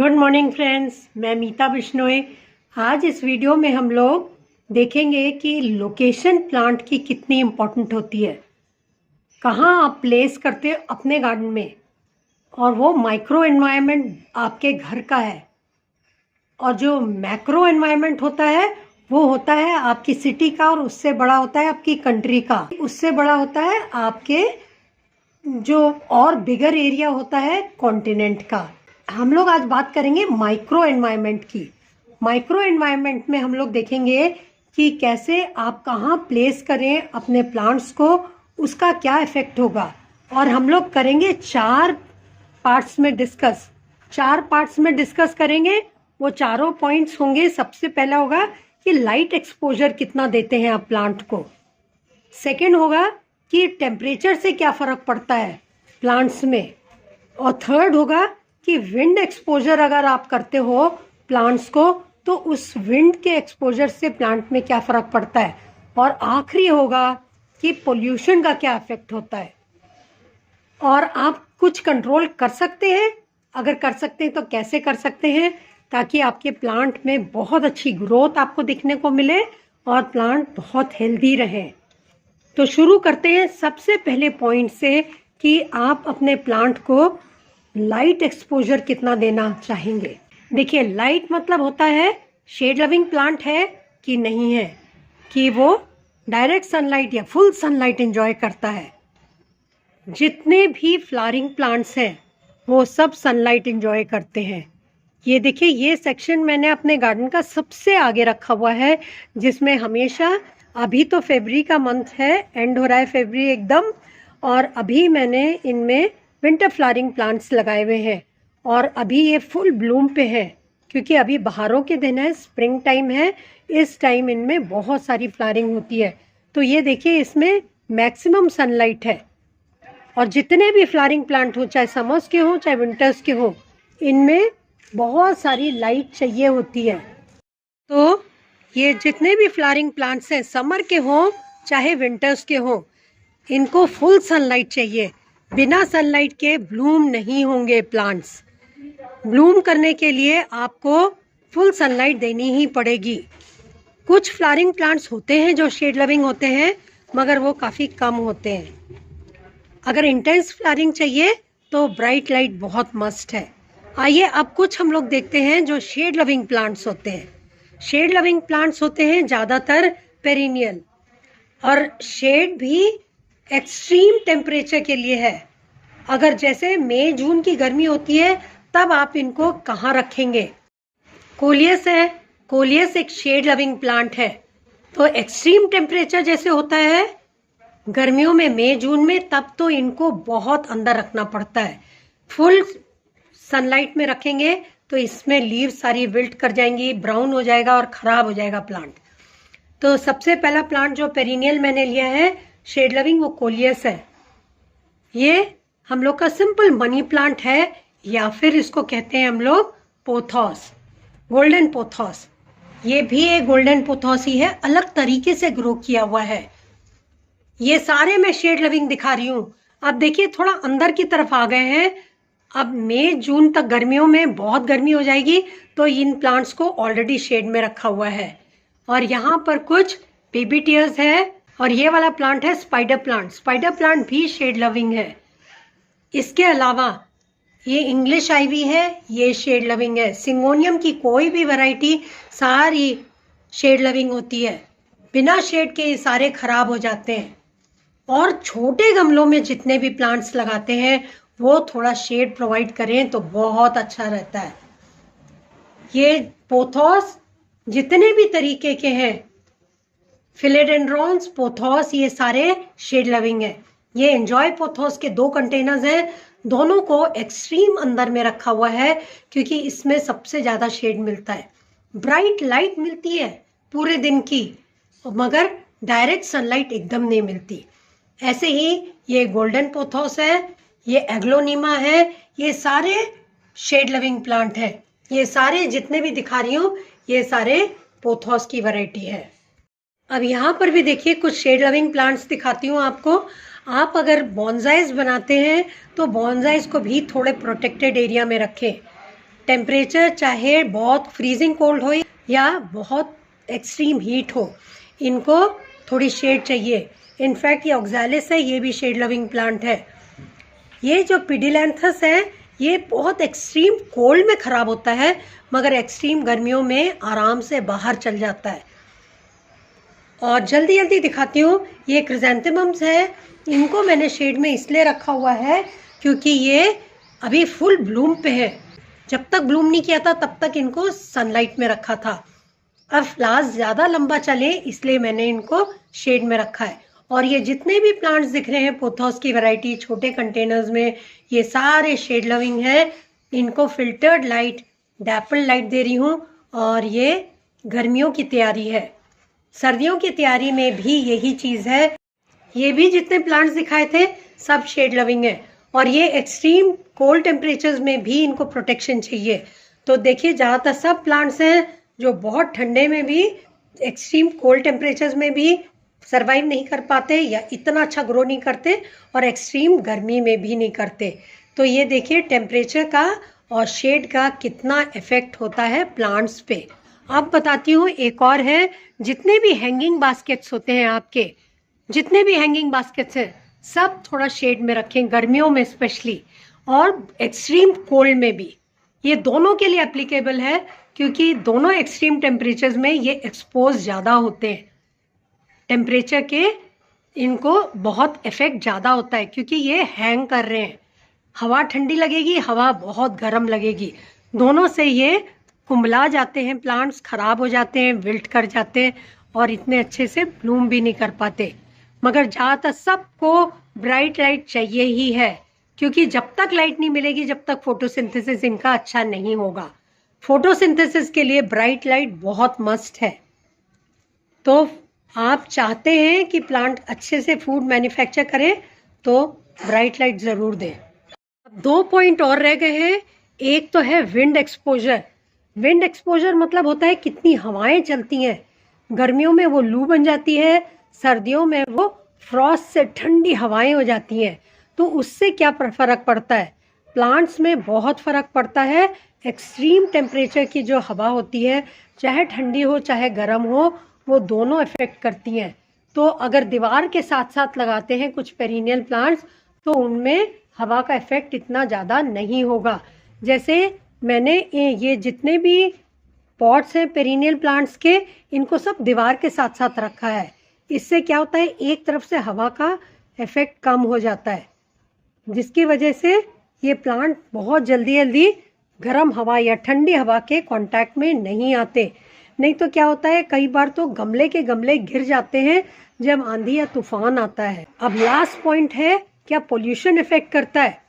Good morning friends, मैं मीता बिश्नोई। आज इस वीडियो में हम लोग देखेंगे कि लोकेशन प्लांट की कितनी इम्पोर्टेंट होती है, कहाँ आप प्लेस करते हो अपने गार्डन में, और वो माइक्रो एनवायरनमेंट आपके घर का है, और जो मैक्रो एनवायरनमेंट होता है वो होता है आपकी सिटी का, और उससे बड़ा होता है आपकी कंट्री का, उससे बड़ा होता है आपके जो और बिगर एरिया होता है कॉन्टिनेंट का। हम लोग आज बात करेंगे माइक्रो एनवायरनमेंट की। माइक्रो एनवायरनमेंट में हम लोग देखेंगे कि कैसे आप कहाँ प्लेस करें अपने प्लांट्स को, उसका क्या इफेक्ट होगा। और हम लोग करेंगे चार पार्ट्स में डिस्कस करेंगे। वो चारों पॉइंट्स होंगे। सबसे पहला होगा कि लाइट एक्सपोजर कितना देते हैं आप प्लांट को। सेकेंड होगा कि टेम्परेचर से क्या फ़र्क पड़ता है प्लांट्स में। और थर्ड होगा कि विंड एक्सपोजर अगर आप करते हो प्लांट्स को तो उस विंड के एक्सपोजर से प्लांट में क्या फ़र्क पड़ता है। और आखिरी होगा कि पोल्यूशन का क्या इफेक्ट होता है और आप कुछ कंट्रोल कर सकते हैं। अगर कर सकते हैं तो कैसे कर सकते हैं, ताकि आपके प्लांट में बहुत अच्छी ग्रोथ आपको दिखने को मिले और प्लांट बहुत हेल्दी रहे। तो शुरू करते हैं सबसे पहले पॉइंट से कि आप अपने प्लांट को लाइट एक्सपोजर कितना देना चाहेंगे। देखिए, लाइट मतलब होता है शेड लविंग प्लांट है कि नहीं है, कि वो डायरेक्ट सनलाइट या फुल सनलाइट एंजॉय करता है। जितने भी फ्लावरिंग प्लांट्स हैं वो सब सनलाइट एंजॉय करते हैं। ये देखिए, ये सेक्शन मैंने अपने गार्डन का सबसे आगे रखा हुआ है, जिसमें हमेशा, अभी तो फरवरी का मंथ है, एंड हो रहा है फरवरी एकदम, और अभी मैंने इनमें विंटर फ्लावरिंग प्लांट्स लगाए हुए हैं। और अभी ये फुल ब्लूम पे है, क्योंकि अभी बहारों के दिन है, स्प्रिंग टाइम है। इस टाइम इनमें बहुत सारी फ्लावरिंग होती है। तो ये देखिए, इसमें मैक्सिमम सनलाइट है। और जितने भी फ्लावरिंग प्लांट हो, चाहे समर्स के हों चाहे विंटर्स के हों, इनमें बहुत सारी लाइट चाहिए होती है। तो ये जितने भी फ्लावरिंग प्लांट्स हैं, समर के हों चाहे विंटर्स के हों, इनको फुल सनलाइट चाहिए। बिना सनलाइट के ब्लूम नहीं होंगे प्लांट्स। ब्लूम करने के लिए आपको फुल सनलाइट देनी ही पड़ेगी। कुछ फ्लावरिंग प्लांट्स होते हैं जो शेड लविंग होते हैं, मगर वो काफ़ी कम होते हैं। अगर इंटेंस फ्लावरिंग चाहिए तो ब्राइट लाइट बहुत मस्ट है। आइए अब कुछ हम लोग देखते हैं जो शेड लविंग प्लांट्स होते हैं। शेड लविंग प्लांट्स होते हैं ज़्यादातर पेरिनियल, और शेड भी एक्सट्रीम टेम्परेचर के लिए है। अगर जैसे मई जून की गर्मी होती है, तब आप इनको कहाँ रखेंगे। कोलियस है, कोलियस एक शेड लविंग प्लांट है। तो एक्सट्रीम टेम्परेचर जैसे होता है गर्मियों में, मई जून में, तब तो इनको बहुत अंदर रखना पड़ता है। फुल सनलाइट में रखेंगे तो इसमें लीव सारी विल्ट कर जाएंगी, ब्राउन हो जाएगा और ख़राब हो जाएगा प्लांट। तो सबसे पहला प्लांट जो पेरिनियल मैंने लिया है शेड लविंग, वो कोलियस है। ये हम लोग का सिंपल मनी प्लांट है, या फिर इसको कहते हैं हम लोग पोथॉस, गोल्डन पोथॉस। ये भी एक गोल्डन पोथॉस ही है, अलग तरीके से ग्रो किया हुआ है। ये सारे मैं शेड लविंग दिखा रही हूँ। अब देखिए, थोड़ा अंदर की तरफ आ गए हैं। अब मई जून तक गर्मियों में बहुत गर्मी हो जाएगी, तो इन प्लांट्स को ऑलरेडी शेड में रखा हुआ है। और यहाँ पर कुछ बेबी टियर्स है, और ये वाला प्लांट है स्पाइडर प्लांट। स्पाइडर प्लांट भी शेड लविंग है। इसके अलावा ये इंग्लिश आइवी है, ये शेड लविंग है। सिंगोनियम की कोई भी वैरायटी सारी शेड लविंग होती है। बिना शेड के ये सारे खराब हो जाते हैं। और छोटे गमलों में जितने भी प्लांट्स लगाते हैं वो थोड़ा शेड प्रोवाइड करें तो बहुत अच्छा रहता है। ये पोथॉस जितने भी तरीके के हैं, फिलेडेंड्रॉन्स, पोथॉस, ये सारे शेड लविंग है। ये एंजॉय पोथॉस के 2 कंटेनर्स हैं, दोनों को एक्सट्रीम अंदर में रखा हुआ है, क्योंकि इसमें सबसे ज़्यादा शेड मिलता है। ब्राइट लाइट मिलती है पूरे दिन की, मगर डायरेक्ट सनलाइट एकदम नहीं मिलती। ऐसे ही ये गोल्डन पोथॉस है, ये एग्लोनीमा है, ये सारे शेड लविंग प्लांट है। ये सारे जितने भी दिखा रही हूँ ये सारे पोथॉस की वैरायटी है। अब यहाँ पर भी देखिए, कुछ शेड लविंग प्लांट्स दिखाती हूँ आपको। आप अगर बॉन्जाइज बनाते हैं तो बॉन्जाइज को भी थोड़े प्रोटेक्टेड एरिया में रखें। टेम्परेचर चाहे बहुत फ्रीजिंग कोल्ड हो या बहुत एक्सट्रीम हीट हो, इनको थोड़ी शेड चाहिए। इनफैक्ट ये ऑक्सैलिस है, ये भी शेड लविंग प्लांट है। ये जो पिडिलैंथस है ये बहुत एक्सट्रीम कोल्ड में ख़राब होता है, मगर एक्सट्रीम गर्मियों में आराम से बाहर चल जाता है। और जल्दी जल्दी दिखाती हूँ, ये क्रिजेंथेमम्स है, इनको मैंने शेड में इसलिए रखा हुआ है क्योंकि ये अभी फुल ब्लूम पे है। जब तक ब्लूम नहीं किया था तब तक इनको सनलाइट में रखा था। अब फ्लावर्स ज़्यादा लंबा चले इसलिए मैंने इनको शेड में रखा है। और ये जितने भी प्लांट्स दिख रहे हैं पोथोस की वैरायटी छोटे कंटेनर्स में, ये सारे शेड लविंग है। इनको फिल्टर्ड लाइट, डैपल लाइट दे रही हूँ। और ये गर्मियों की तैयारी है, सर्दियों की तैयारी में भी यही चीज़ है। ये भी जितने प्लांट्स दिखाए थे सब शेड लविंग है। और ये एक्सट्रीम कोल्ड टेम्परेचर्स में भी इनको प्रोटेक्शन चाहिए। तो देखिए ज़्यादातर सब प्लांट्स हैं जो बहुत ठंडे में भी, एक्सट्रीम कोल्ड टेम्परेचर्स में भी सरवाइव नहीं कर पाते या इतना अच्छा ग्रो नहीं करते, और एक्सट्रीम गर्मी में भी नहीं करते। तो ये देखिए टेम्परेचर का और शेड का कितना इफेक्ट होता है प्लांट्स पे। अब बताती हूँ एक और है, जितने भी हैंगिंग बास्केट्स होते हैं आपके, जितने भी हैंगिंग बास्केट्स हैं सब थोड़ा शेड में रखें, गर्मियों में स्पेशली, और एक्सट्रीम कोल्ड में भी। ये दोनों के लिए एप्लीकेबल है क्योंकि दोनों एक्सट्रीम टेम्परेचर्स में ये एक्सपोज ज़्यादा होते हैं टेम्परेचर के, इनको बहुत इफेक्ट ज़्यादा होता है क्योंकि ये हैंग कर रहे हैं। हवा ठंडी लगेगी, हवा बहुत गर्म लगेगी, दोनों से ये कुंबला जाते हैं, प्लांट्स ख़राब हो जाते हैं, विल्ट कर जाते हैं और इतने अच्छे से ब्लूम भी नहीं कर पाते। मगर ज़्यादातर सबको ब्राइट लाइट चाहिए ही है क्योंकि जब तक लाइट नहीं मिलेगी जब तक फोटोसिंथेसिस इनका अच्छा नहीं होगा। फोटोसिंथेसिस के लिए ब्राइट लाइट बहुत मस्ट है। तो आप चाहते हैं कि प्लांट अच्छे से फूड मैन्युफैक्चर करे तो ब्राइट लाइट ज़रूर दें। अब 2 पॉइंट और रह गए हैं। एक तो है विंड एक्सपोजर। विंड एक्सपोजर मतलब होता है कितनी हवाएं चलती हैं। गर्मियों में वो लू बन जाती है, सर्दियों में वो फ्रॉस्ट से ठंडी हवाएं हो जाती हैं। तो उससे क्या फ़र्क पड़ता है? प्लांट्स में बहुत फ़र्क पड़ता है। एक्सट्रीम टेम्परेचर की जो हवा होती है, चाहे ठंडी हो चाहे गर्म हो, वो दोनों इफ़ेक्ट करती हैं। तो अगर दीवार के साथ साथ लगाते हैं कुछ पेरिनियल प्लांट्स तो उनमें हवा का इफ़ेक्ट इतना ज़्यादा नहीं होगा। जैसे मैंने ये जितने भी पॉट्स हैं पेरिनियल प्लांट्स के, इनको सब दीवार के साथ साथ रखा है। इससे क्या होता है, एक तरफ से हवा का इफ़ेक्ट कम हो जाता है, जिसकी वजह से ये प्लांट बहुत जल्दी जल्दी गर्म हवा या ठंडी हवा के कांटेक्ट में नहीं आते। नहीं तो क्या होता है, कई बार तो गमले के गमले गिर जाते हैं जब आंधी या तूफान आता है। अब लास्ट पॉइंट है, क्या पोल्यूशन इफेक्ट करता है?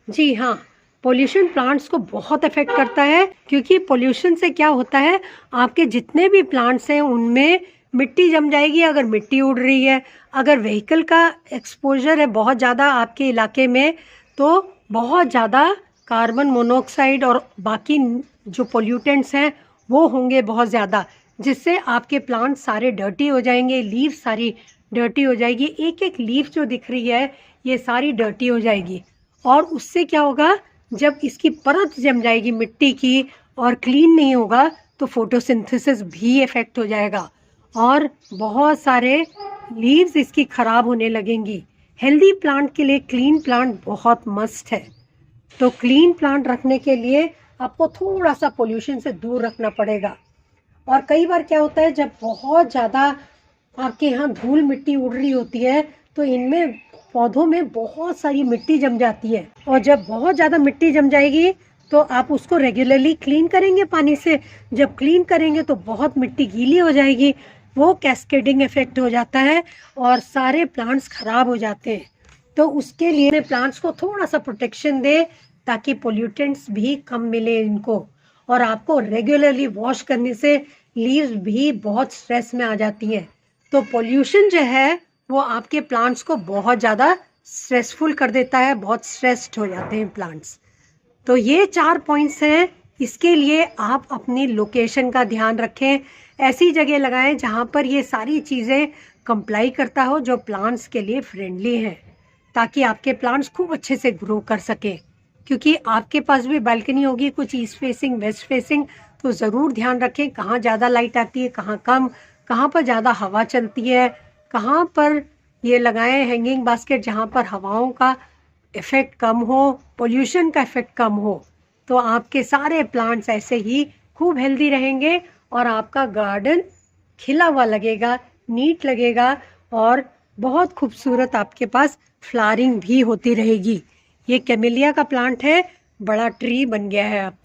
जी हाँ, पोल्यूशन प्लांट्स को बहुत इफेक्ट करता है क्योंकि पोल्यूशन से क्या होता है, आपके जितने भी प्लांट्स हैं उनमें मिट्टी जम जाएगी अगर मिट्टी उड़ रही है। अगर व्हीकल का एक्सपोजर है बहुत ज़्यादा आपके इलाके में तो बहुत ज़्यादा कार्बन मोनोऑक्साइड और बाकी जो पोल्यूटेंट्स हैं वो होंगे बहुत ज़्यादा, जिससे आपके प्लांट सारे डर्टी हो जाएंगे, लीफ सारी डर्टी हो जाएगी। एक एक लीफ जो दिख रही है ये सारी डर्टी हो जाएगी। और उससे क्या होगा, जब इसकी परत जम जाएगी मिट्टी की और क्लीन नहीं होगा तो फोटोसिंथेसिस भी इफेक्ट हो जाएगा और बहुत सारे लीव्स इसकी ख़राब होने लगेंगी। हेल्दी प्लांट के लिए क्लीन प्लांट बहुत मस्ट है। तो क्लीन प्लांट रखने के लिए आपको थोड़ा सा पोल्यूशन से दूर रखना पड़ेगा। और कई बार क्या होता है, जब बहुत ज़्यादा आपके यहाँ धूल मिट्टी उड़ रही होती है तो इनमें पौधों में बहुत सारी मिट्टी जम जाती है। और जब बहुत ज़्यादा मिट्टी जम जाएगी तो आप उसको रेगुलरली क्लीन करेंगे पानी से। जब क्लीन करेंगे तो बहुत मिट्टी गीली हो जाएगी, वो कैस्केडिंग इफेक्ट हो जाता है और सारे प्लांट्स ख़राब हो जाते हैं। तो उसके लिए प्लांट्स को थोड़ा सा प्रोटेक्शन दे ताकि पोल्यूटेंट्स भी कम मिले इनको। और आपको रेगुलरली वॉश करने से लीव्स भी बहुत स्ट्रेस में आ जाती हैं। तो पोल्यूशन जो है वो आपके प्लांट्स को बहुत ज़्यादा स्ट्रेसफुल कर देता है, बहुत स्ट्रेस्ड हो जाते हैं प्लांट्स। तो ये 4 पॉइंट्स हैं। इसके लिए आप अपनी लोकेशन का ध्यान रखें, ऐसी जगह लगाएं जहाँ पर ये सारी चीज़ें कंप्लाई करता हो जो प्लांट्स के लिए फ्रेंडली हैं, ताकि आपके प्लांट्स खूब अच्छे से ग्रो कर सकें। क्योंकि आपके पास भी बालकनी होगी कुछ ईस्ट फेसिंग वेस्ट फेसिंग, तो ज़रूर ध्यान रखें कहाँ ज़्यादा लाइट आती है, कहाँ कम, कहाँ पर ज़्यादा हवा चलती है, कहाँ पर ये लगाएं हैंगिंग बास्केट जहाँ पर हवाओं का इफ़ेक्ट कम हो, पोल्यूशन का इफ़ेक्ट कम हो। तो आपके सारे प्लांट्स ऐसे ही खूब हेल्दी रहेंगे और आपका गार्डन खिला हुआ लगेगा, नीट लगेगा और बहुत खूबसूरत आपके पास फ्लावरिंग भी होती रहेगी। ये कैमेलिया का प्लांट है, बड़ा ट्री बन गया है अब तो।